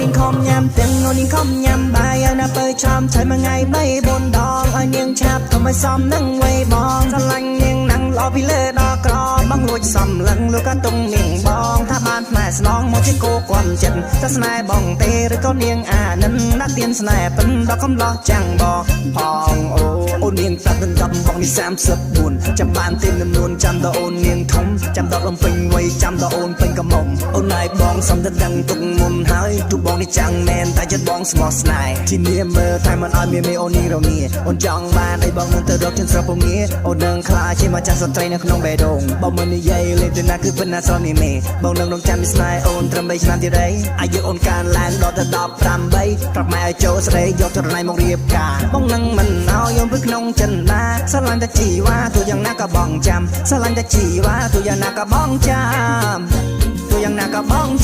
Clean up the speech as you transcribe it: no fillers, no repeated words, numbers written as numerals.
នាងខំញ៉ាំទាំងអូននាងខំញ៉ាំបាយឲ្យណាពើចំឆៃមួយថ្ងៃ3 4ដងឲ្យនាងឆាប់ទៅឲ្យសមនឹងវ័យបងស្រឡាញ់នាងណាំងល្អពីលើដល់ក្របងលួចសំលឹងលោកក៏ទុងនាងបងថាបានផ្នែកស្នងមកជាគោគាំចិត្តតែស្នេហ៍បងទេឬក៏នាងអានិនណាទៀនស្នេហ៍ពិនដល់កំឡោះចាំងបងផងអូននាងតាត់ដល់បងនេះ34ចាំបានទេចំនួនចាំដល់អូននាងធំចាំដល់រំពេញវ័យចាំដល់អូនពេញកំមុំអូនណៃបងសំដិតដឹងទុកមុនហើយទូបងនេះចាំងមែនតែចិត្តបងស្មោះស្នេហ៍ជានាមមើលតែមិនឲ្យមានមេអូននាងរងាអូនចង់បានឲ្យបងនឹងទៅរកចិនស្រពងងារអូននឹងខ្លាចជាម្ចាស់ស្ត្រីនៅក្នុងបេះដូងបងមិននិយាយលេងទៅណាគឺពិតណាស្រស់នេះមេបងនឹងរងចាំពីស្នេហ៍អូនត្រឹម3ឆ្នាំទៀតអីអាយុអូនកើនឡើងដល់ទៅ18ប្រាប់ម៉ែឲ្យចូលស្រីយកចរណៃមករៀបការបងនឹងមិនឲ្យយំពីក្នុងចិនណាស្រឡាញ់តែជីវ៉ាទោះយ៉ាងណាក៏បងចាំស្រឡាញ់តែជីវ៉ាទោះយ៉ាងណាក៏បងចាំទោះយ៉ាងណាក៏បងចាំ